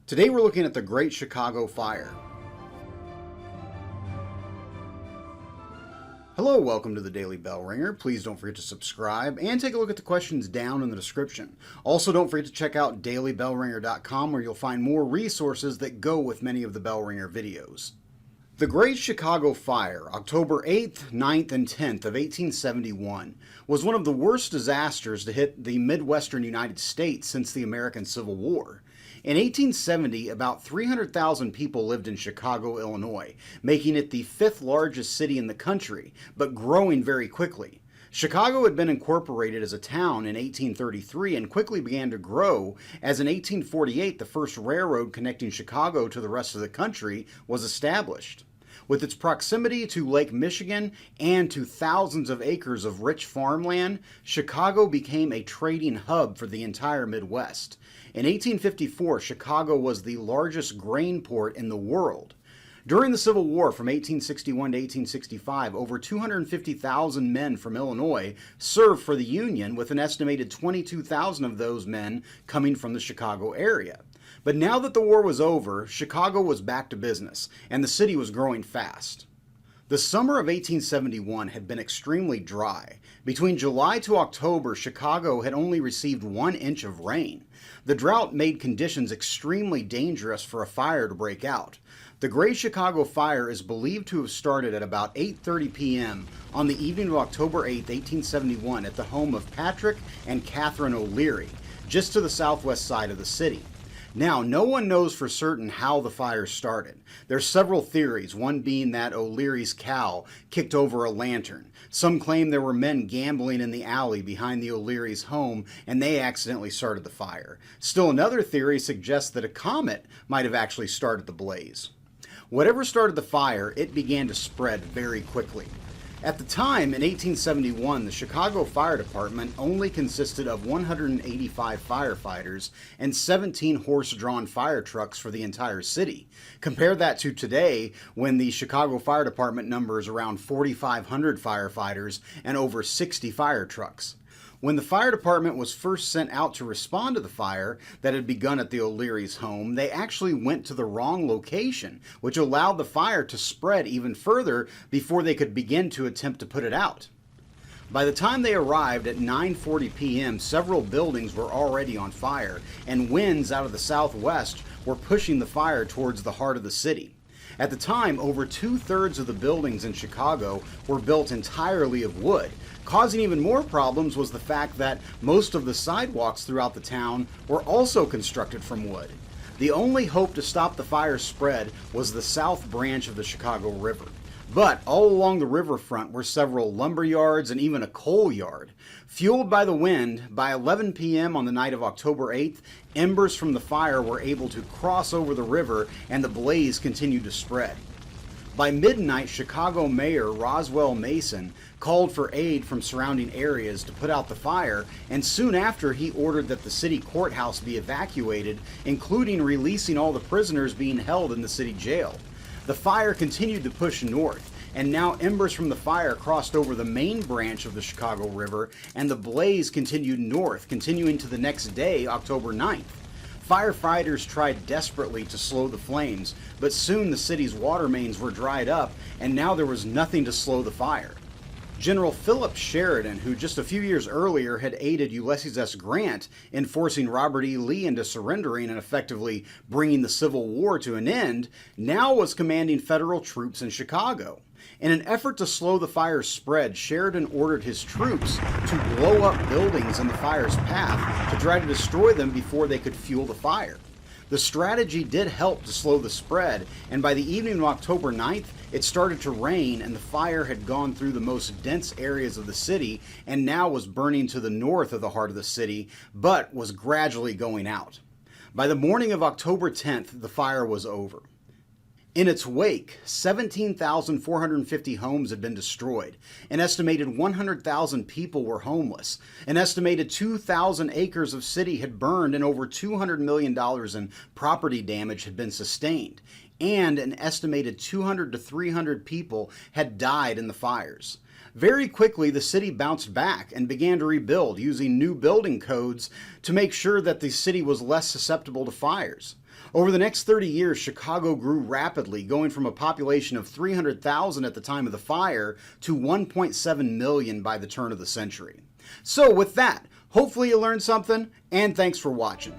Today we're looking at the Great Chicago Fire. Hello, welcome to the Daily Bellringer. Please don't forget to subscribe and take a look at the questions down in the description. Also, don't forget to check out dailybellringer.com where you'll find more resources that go with many of the Bellringer videos. The Great Chicago Fire, October 8th, 9th, and 10th of 1871, was one of the worst disasters to hit the Midwestern United States since the American Civil War. In 1870, about 300,000 people lived in Chicago, Illinois, making it the fifth largest city in the country, but growing very quickly. Chicago had been incorporated as a town in 1833 and quickly began to grow, as in 1848 the first railroad connecting Chicago to the rest of the country was established. With its proximity to Lake Michigan and to thousands of acres of rich farmland, Chicago became a trading hub for the entire Midwest. In 1854, Chicago was the largest grain port in the world. During the Civil War from 1861 to 1865, over 250,000 men from Illinois served for the Union, with an estimated 22,000 of those men coming from the Chicago area. But now that the war was over, Chicago was back to business, and the city was growing fast. The summer of 1871 had been extremely dry. Between July to October, Chicago had only received 1 inch of rain. The drought made conditions extremely dangerous for a fire to break out. The Great Chicago Fire is believed to have started at about 8:30 p.m. on the evening of October 8, 1871 at the home of Patrick and Catherine O'Leary, just to the southwest side of the city. Now, no one knows for certain how the fire started. There's several theories, one being that O'Leary's cow kicked over a lantern. Some claim there were men gambling in the alley behind the O'Leary's home and they accidentally started the fire. Still another theory suggests that a comet might have actually started the blaze. Whatever started the fire, it began to spread very quickly. At the time, in 1871, the Chicago Fire Department only consisted of 185 firefighters and 17 horse-drawn fire trucks for the entire city. Compare that to today, when the Chicago Fire Department numbers around 4,500 firefighters and over 60 fire trucks. When the fire department was first sent out to respond to the fire that had begun at the O'Leary's home, they actually went to the wrong location, which allowed the fire to spread even further before they could begin to attempt to put it out. By the time they arrived at 9:40 p.m., several buildings were already on fire, and winds out of the southwest were pushing the fire towards the heart of the city. At the time, over 2/3 of the buildings in Chicago were built entirely of wood. Causing even more problems was the fact that most of the sidewalks throughout the town were also constructed from wood. The only hope to stop the fire's spread was the south branch of the Chicago River. But all along the riverfront were several lumber yards and even a coal yard. Fueled by the wind, by 11 p.m. on the night of October 8th, embers from the fire were able to cross over the river and the blaze continued to spread. By midnight, Chicago Mayor Roswell Mason called for aid from surrounding areas to put out the fire, and soon after he ordered that the city courthouse be evacuated, including releasing all the prisoners being held in the city jail. The fire continued to push north, and now embers from the fire crossed over the main branch of the Chicago River, and the blaze continued north, continuing to the next day, October 9th. Firefighters tried desperately to slow the flames, but soon the city's water mains were dried up, and now there was nothing to slow the fire. General Philip Sheridan, who just a few years earlier had aided Ulysses S. Grant in forcing Robert E. Lee into surrendering and effectively bringing the Civil War to an end, now was commanding federal troops in Chicago. In an effort to slow the fire's spread, Sheridan ordered his troops to blow up buildings in the fire's path to try to destroy them before they could fuel the fire. The strategy did help to slow the spread, and by the evening of October 9th, it started to rain and the fire had gone through the most dense areas of the city and now was burning to the north of the heart of the city, but was gradually going out. By the morning of October 10th, the fire was over. In its wake, 17,450 homes had been destroyed. An estimated 100,000 people were homeless. An estimated 2,000 acres of city had burned and over $200 million in property damage had been sustained. And an estimated 200 to 300 people had died in the fires. Very quickly, the city bounced back and began to rebuild using new building codes to make sure that the city was less susceptible to fires. Over the next 30 years, Chicago grew rapidly, going from a population of 300,000 at the time of the fire to 1.7 million by the turn of the century. So with that, hopefully you learned something, and thanks for watching.